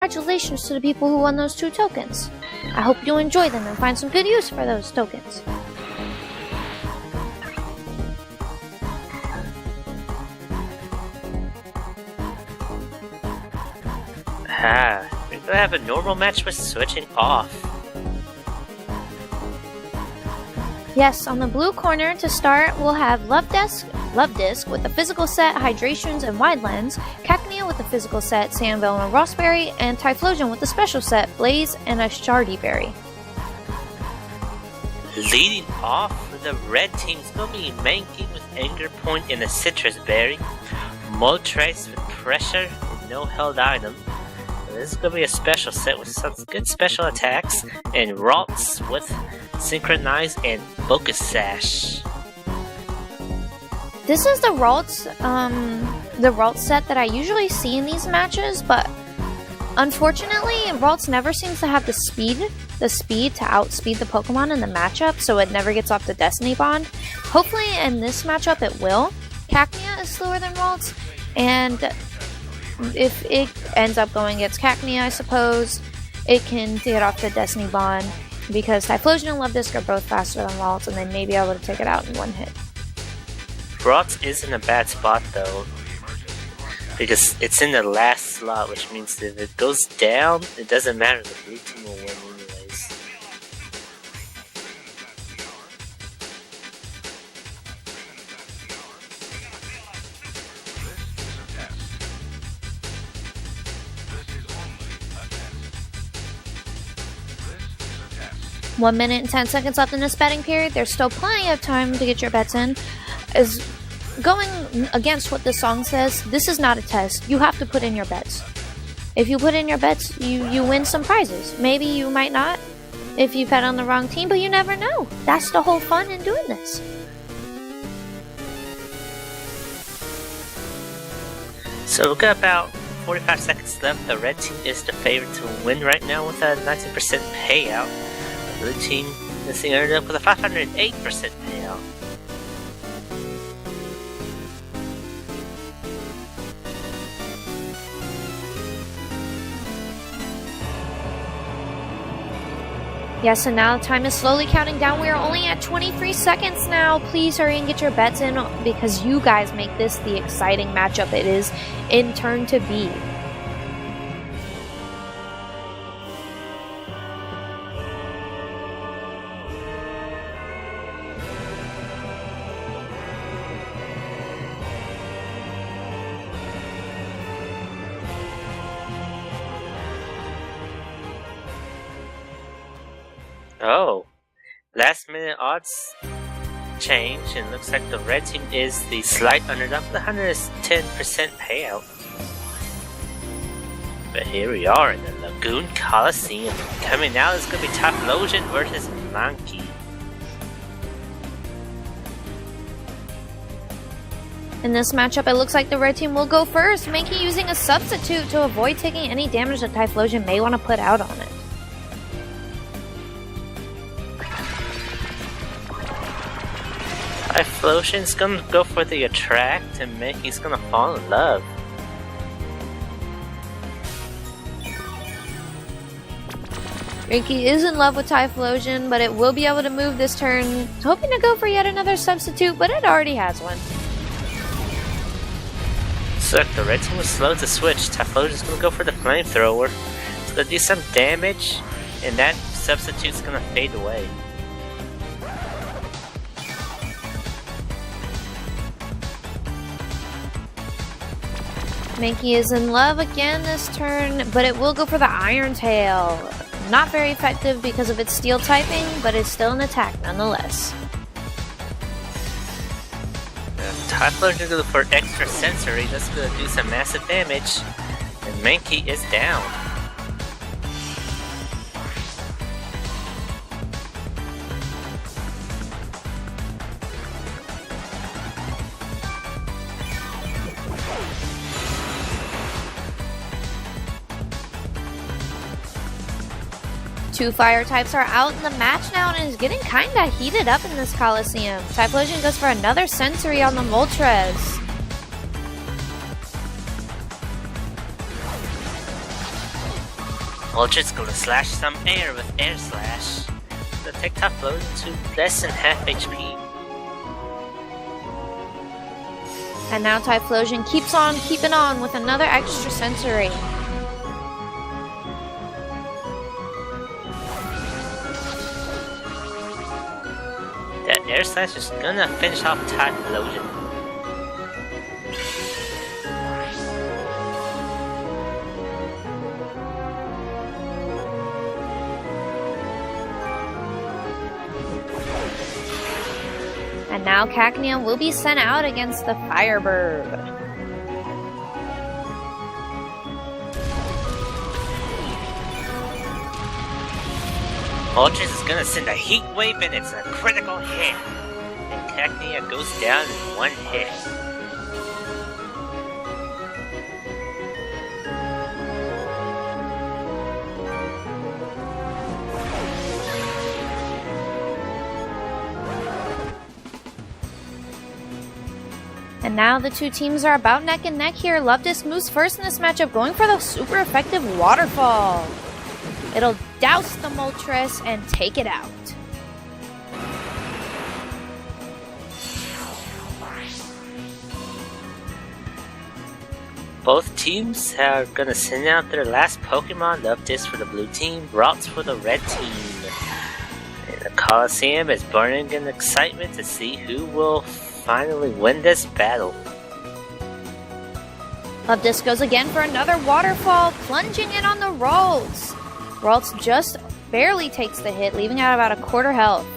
Congratulations to the people who won those 2 tokens. I hope you enjoy them and find some good use for those tokens. We're gonna have a normal match with switching off. Yes, on the blue corner to start, we'll have Luvdisc with the physical set Hydrations and Wide Lens, Cacnea with the physical set Sandville and Rossberry, and Typhlosion with the special set Blaze and a Shardy Berry. Leading off for the red team is going to be Mankey with Anger Point and a Citrus Berry, Moltres with Pressure and no held item. This is going to be a special set with some good special attacks, and Ralts with Synchronize and Focus Sash. This is the Ralts set that I usually see in these matches, but unfortunately, Ralts never seems to have the speed to outspeed the Pokemon in the matchup, so it never gets off the Destiny Bond. Hopefully in this matchup it will. Cacnea is slower than Ralts, and if it ends up going against Cacnea, I suppose, it can get off the Destiny Bond, because Typhlosion and Luvdisc are both faster than Ralts, and they may be able to take it out in one hit. Ralts is in a bad spot though, because it's in the last slot, which means if it goes down, it doesn't matter, the blue team will win anyways. One minute and 10 seconds left in this betting period. There's still plenty of time to get your bets in. Is going against what this song says, this is not a test. You have to put in your bets. If you put in your bets, you win some prizes. Maybe you might not if you bet on the wrong team, but you never know. That's the whole fun in doing this. So we've got about 45 seconds left. The red team is the favorite to win right now with a 19% payout. The blue team is ended up with a 508% payout. Yes, and now time is slowly counting down. We are only at 23 seconds now. Please hurry and get your bets in, because you guys make this the exciting matchup it is in turn to be. Oh, last minute odds change, and looks like the red team is the slight underdog with 110% payout. But here we are in the Lagoon Coliseum. Coming out is going to be Typhlosion versus Mankey. In this matchup, it looks like the red team will go first. Mankey using a substitute to avoid taking any damage that Typhlosion may want to put out on it. Typhlosion's gonna go for the attract, and Mankey's gonna fall in love. Mankey is in love with Typhlosion, but it will be able to move this turn, hoping to go for yet another substitute, but it already has one. So the red team was slow to switch. Typhlosion's gonna go for the flamethrower. It's gonna do some damage, and that substitute's gonna fade away. Mankey is in love again this turn, but it will go for the Iron Tail. Not very effective because of its steel typing, but it's still an attack nonetheless. Typhlosion is going for extra sensory. That's going to do some massive damage. And Mankey is down. Two fire types are out in the match now, and it's getting kinda heated up in this Coliseum. Typhlosion goes for another sensory on the Moltres. Moltres gonna slash some air with Air Slash. Gonna take Typhlosion to less than half HP. And now Typhlosion keeps on keeping on with another extra sensory. That Air Slash is gonna finish off Typhlosion. And now Cacnea will be sent out against the Firebird. Moltres is gonna send a Heat Wave and it's a critical hit. And Cacnea goes down in one hit. And now the two teams are about neck and neck here. Luvdisc moves first in this matchup, going for the super effective Waterfall. It'll douse the Moltres and take it out. Both teams are gonna send out their last Pokemon. Luvdisc for the blue team, Ralts for the red team. And the Coliseum is burning in excitement to see who will finally win this battle. Luvdisc goes again for another Waterfall, plunging in on the Ralts. Ralts just barely takes the hit, leaving out about a quarter health.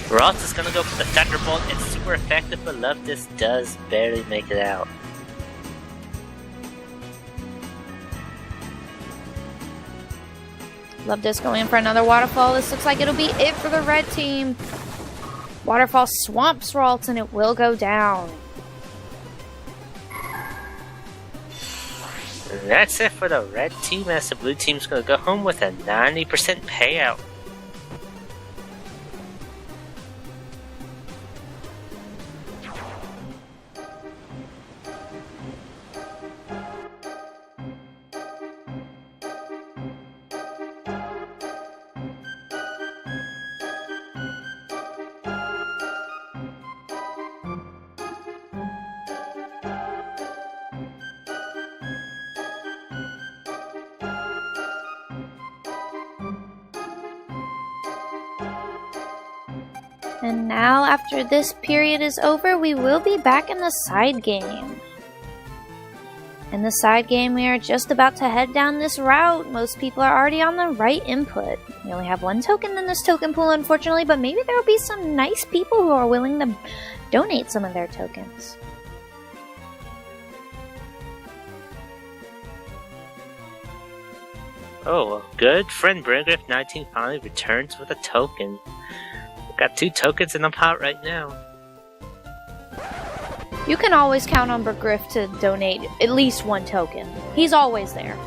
Ralts is gonna go for the Thunderbolt. It's super effective, but Luvdisc does barely make it out. Luvdisc going in for another Waterfall. This looks like it'll be it for the red team. Waterfall swamps Ralts and it will go down. And that's it for the red team, as the blue team's gonna go home with a 90% payout. And now, after this period is over, we will be back in the side game. In the side game, we are just about to head down this route. Most people are already on the right input. We only have one token in this token pool, unfortunately, but maybe there will be some nice people who are willing to donate some of their tokens. Oh, well, good friend Brandgriff19 finally returns with a token. Got 2 tokens in the pot right now. You can always count on Bergriff to donate at least 1 token. He's always there.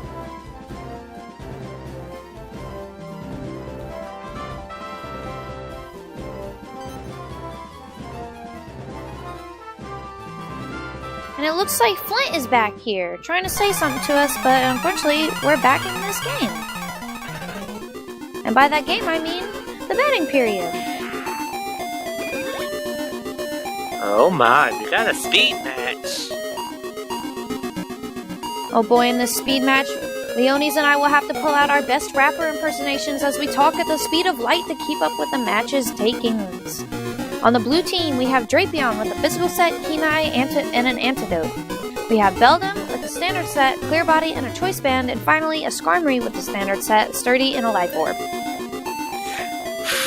And it looks like Flint is back here, trying to say something to us, but unfortunately, we're back in this game. And by that game, I mean the betting period. Oh my, we got a speed match. Oh boy, in this speed match, Leones and I will have to pull out our best rapper impersonations as we talk at the speed of light to keep up with the match's takings. On the blue team, we have Drapion with a physical set, Kenai, and an antidote. We have Beldum with a standard set, clear body, and a choice band, and finally a Skarmory with the standard set, sturdy, and a life orb.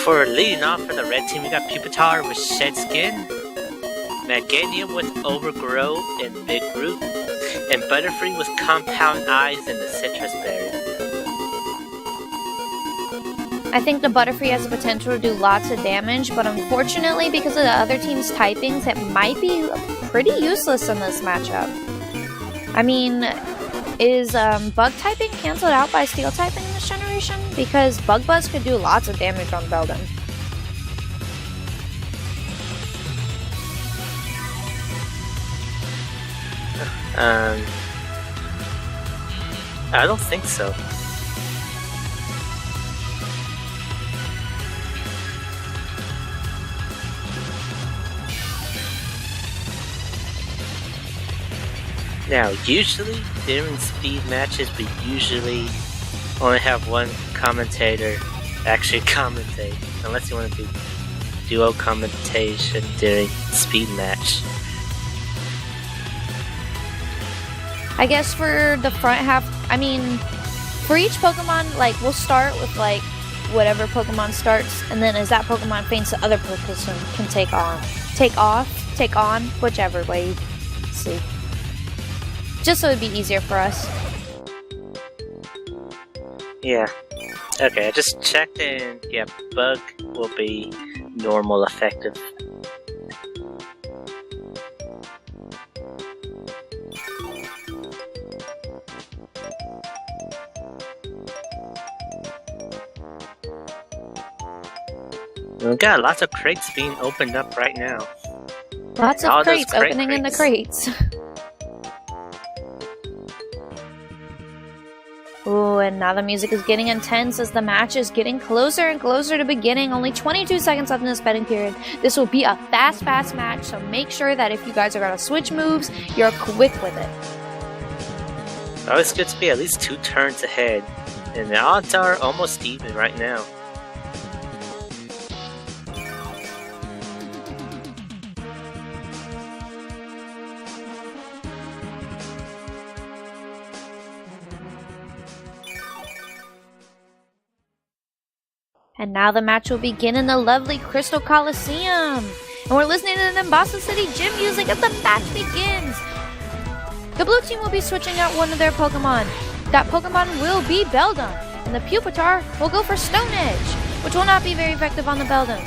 For leading off for the red team, we got Pupitar with Shed Skin, Meganium with Overgrow and Big Root, and Butterfree with Compound Eyes and the Citrus Berry. I think the Butterfree has the potential to do lots of damage, but unfortunately, because of the other team's typings, it might be pretty useless in this matchup. I mean, is Bug typing cancelled out by Steel typing in this generation? Because Bug Buzz could do lots of damage on Beldum. I don't think so. Now, usually during speed matches, we usually only have one commentator actually commentate, unless you want to do duo commentation during speed match. I guess for the front half, I mean, for each Pokemon, like, we'll start with, like, whatever Pokemon starts, and then as that Pokemon faints, the other Pokemon can take on, whichever way you see. Just so it'd be easier for us. Yeah. Okay, I just checked and yeah, Bug will be normal effective. We've got lots of crates being opened up right now. Lots of crates opening in the crates. Ooh, and now the music is getting intense as the match is getting closer and closer to beginning. Only 22 seconds left in this betting period. This will be a fast match, so make sure that if you guys are going to switch moves, you're quick with it. Always good to be at least 2 turns ahead, and the odds are almost even right now. And now the match will begin in the lovely Crystal Coliseum. And we're listening to the Nimbasa City gym music as the match begins. The blue team will be switching out one of their Pokemon. That Pokemon will be Beldum. And the Pupitar will go for Stone Edge, which will not be very effective on the Beldum.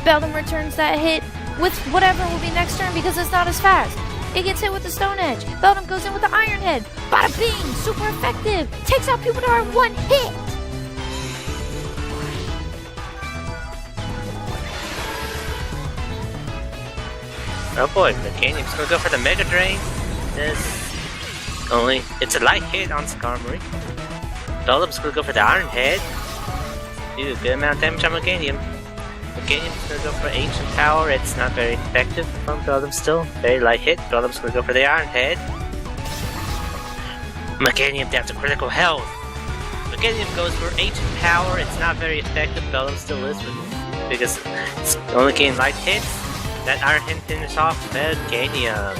Beldum returns that hit with whatever will be next turn because it's not as fast. It gets hit with the Stone Edge. Beldum goes in with the Iron Head. Bada bing! Super effective! Takes out Pupitar in one hit! Oh boy, Meganium's gonna go for the Mega Drain. It's a light hit on Skarmory. Beldum's gonna go for the Iron Head. Do a good amount of damage on Meganium. Meganium's gonna go for Ancient Power. It's not very effective from Beldum still. Very light hit. Beldum's gonna go for the Iron Head. Meganium down to critical health. Meganium goes for Ancient Power. It's not very effective. Beldum still is because it's only getting light hits. That Iron Hand finishes off Meganium.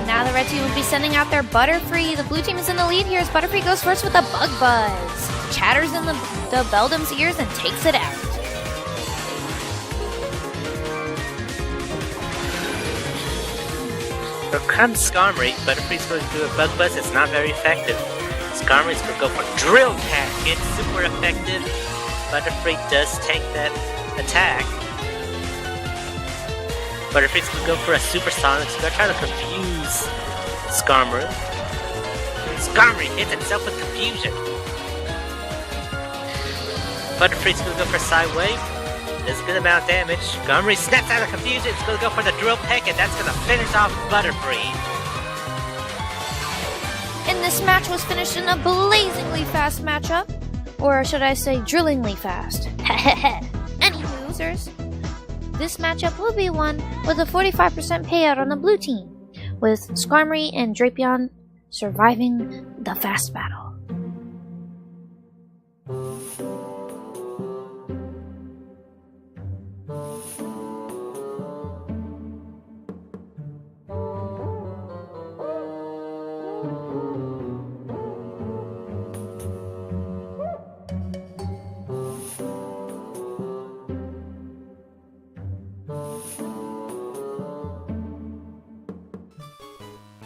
Now the red team will be sending out their Butterfree. The blue team is in the lead here as Butterfree goes first with a Bug Buzz. Chatters in the Beldum's ears and takes it out. Here comes Skarmory. Butterfree's going to do a Bug Buzz. It's not very effective. Skarmory's going to go for Drill Peck. It's super effective. Butterfree does take that attack. Butterfree's gonna go for a Supersonic, so they're trying to confuse Skarmory. Skarmory hits himself with confusion. Butterfree's gonna go for Side Wave. Does a good amount of damage. Skarmory snaps out of confusion. It's gonna go for the Drill Peck, and that's gonna finish off Butterfree. And this match was finished in a blazingly fast matchup. Or should I say, drillingly fast. Any losers? This matchup will be won with a 45% payout on the blue team, with Skarmory and Drapion surviving the fast battle.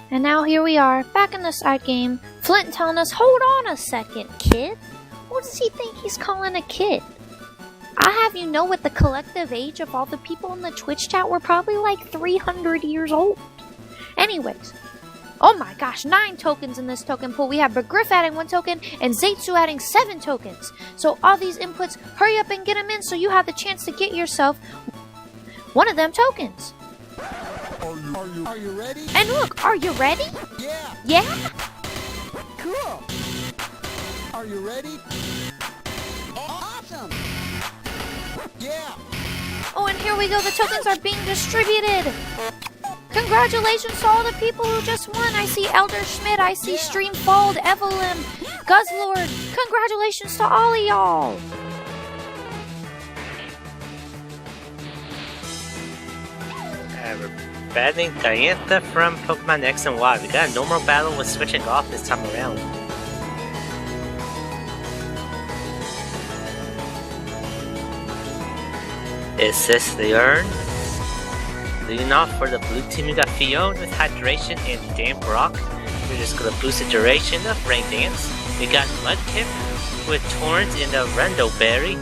And now here we are, back in the side game. Flint telling us, hold on a second, kid. What does he think he's calling a kid? I have you know what the collective age of all the people in the Twitch chat were probably like 300 years old. Anyways, oh my gosh, 9 tokens in this token pool. We have Begriff adding 1 token and Zetsu adding 7 tokens. So all these inputs, hurry up and get them in so you have the chance to get yourself one of them tokens. Are you ready? And look, are you ready? Yeah. Yeah? Cool. Are you ready? Awesome. Yeah. Oh, and here we go. The tokens are being distributed. Congratulations to all the people who just won. I see Elder Schmidt. I see Streamfold, Evelyn, Guzzlord. Congratulations to all of y'all. We're battling Diantha from Pokemon X and Y. We got a normal battle with switching off this time around. Is this the urn? Leading off for the blue team, we got Phione with Hydration and Damp Rock. We're just gonna boost the duration of Rain Dance. We got Mudkip with Torrent and a Rendo Berry.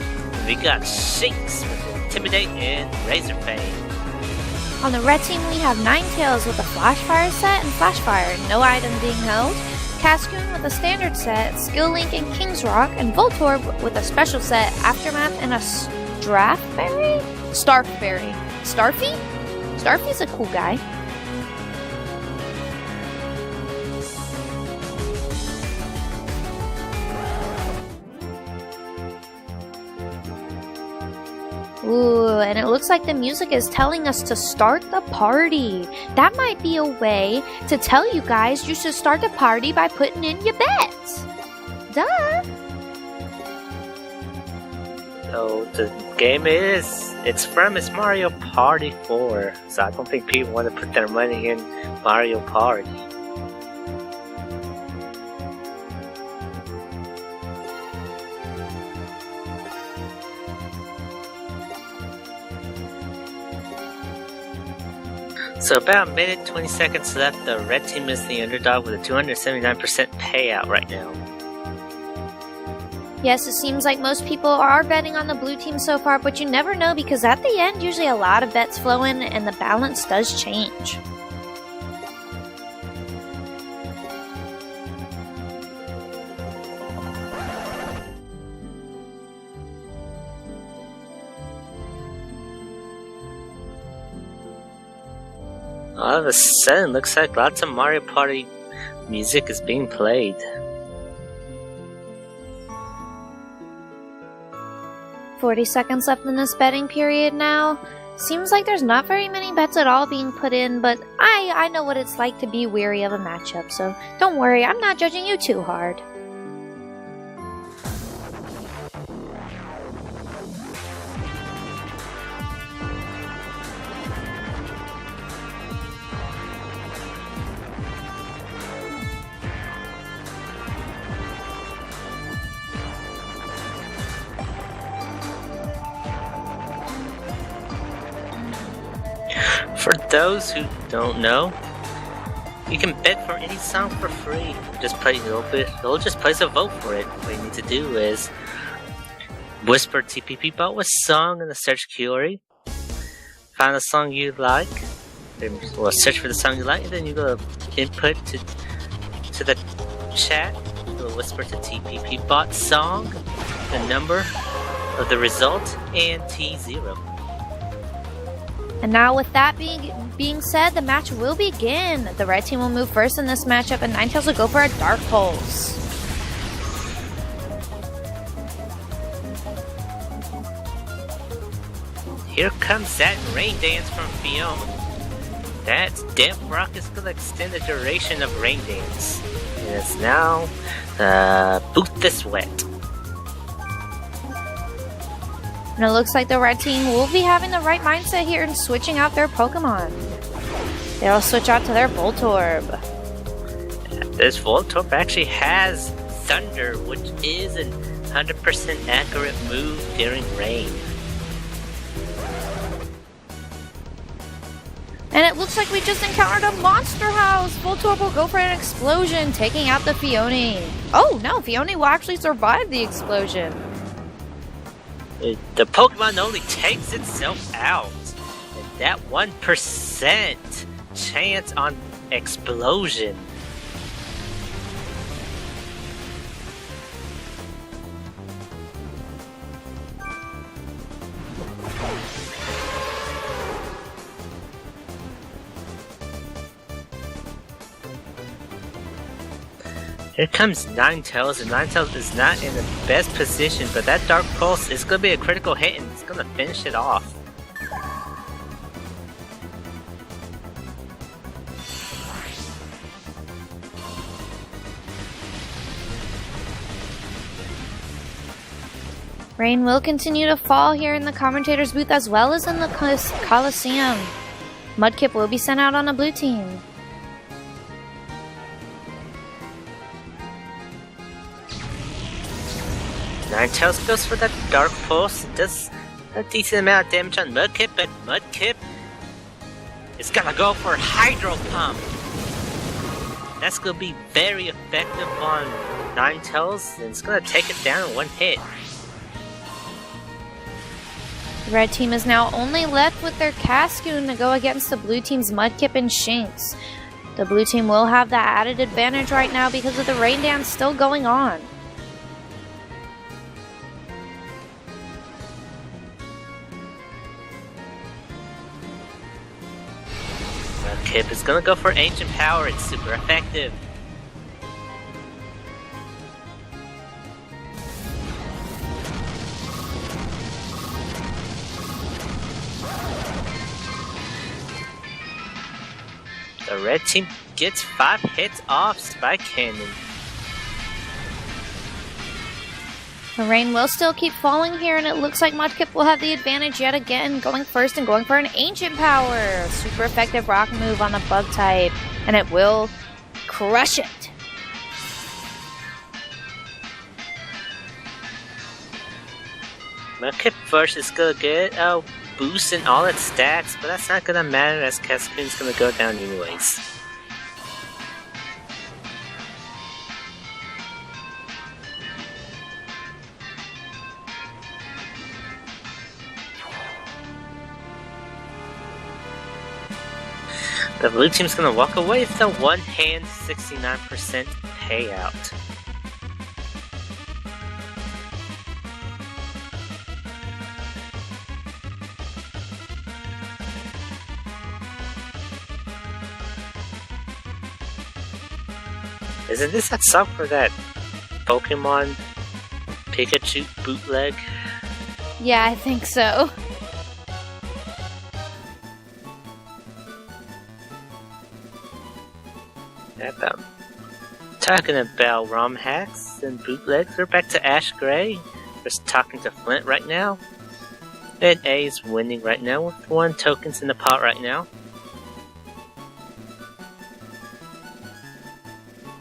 We got Shinx with Intimidate and Razor Fang. On the red team, we have Ninetales with a Flash Fire set and Flash Fire, no item being held. Cascoon with a standard set, Skill Link and King's Rock, and Voltorb with a special set, Aftermath and a Starfberry? Starfy? Starfy's a cool guy. Ooh, and it looks like the music is telling us to start the party. That might be a way to tell you guys you should start the party by putting in your bets. Duh! So the game it's Mario Party 4, so I don't think people want to put their money in Mario Party. So about a minute, 20 seconds left. The red team is the underdog with a 279% payout right now. Yes, it seems like most people are betting on the blue team so far, but you never know because at the end, usually a lot of bets flow in and the balance does change. All of a sudden, looks like lots of Mario Party music is being played. 40 seconds left in this betting period now. Seems like there's not very many bets at all being put in, but I know what it's like to be weary of a matchup, so don't worry, I'm not judging you too hard. For those who don't know, you can bet for any song for free. They'll just place a vote for it. What you need to do is whisper TPP bot with song in the search query. Find a song you like. Then search for the song you like, and then you go input to the chat. You'll whisper to TPP bot song, the number of the result, and T0. And now with that being said, the match will begin. The red team will move first in this matchup, and Ninetales will go for a Dark Pulse. Here comes that Rain Dance from Phione. That Damp Rock is going to extend the duration of Rain Dance. And it's now Boot This Wet. And it looks like the red team will be having the right mindset here and switching out their Pokemon. They'll switch out to their Voltorb. This Voltorb actually has Thunder, which is a 100% accurate move during rain. And it looks like we just encountered a monster house. Voltorb will go for an explosion, taking out the Phione. Oh no, Phione will actually survive the explosion. The Pokemon only takes itself out. And that 1% chance on explosion. Here comes Ninetales, and Ninetales is not in the best position, but that Dark Pulse is going to be a critical hit and it's going to finish it off. Rain will continue to fall here in the commentator's booth as well as in the Coliseum. Mudkip will be sent out on a blue team. Ninetales goes for that Dark Pulse. It does a decent amount of damage on Mudkip, but Mudkip is gonna go for Hydro Pump. That's gonna be very effective on Ninetales, and it's gonna take it down in one hit. The red team is now only left with their Cascoon to go against the blue team's Mudkip and Shinx. The blue team will have that added advantage right now because of the rain dance still going on. Mudkip is gonna go for Ancient Power, it's super effective. The red team gets 5 hits off Spike Cannon. The rain will still keep falling here, and it looks like Mudkip will have the advantage yet again, going first and going for an Ancient Power. Super effective rock move on the bug type, and it will crush it. Mudkip first is gonna get a boost in all its stats, but that's not gonna matter as Cascoon's gonna go down anyways. The blue team's gonna walk away with a one-hand 69% payout. Isn't this that song for that Pokemon Pikachu bootleg? Yeah, I think so. Talking about ROM hacks and bootlegs, we're back to Ash Gray. We're talking to Flint right now. And A is winning right now with 1 tokens in the pot right now.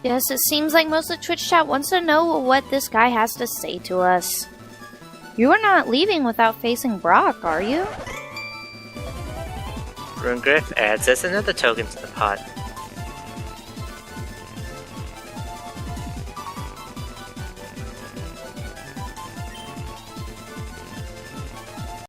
Yes, it seems like most of the Twitch chat wants to know what this guy has to say to us. You are not leaving without facing Brock, are you? Rungriff adds as another token to the pot.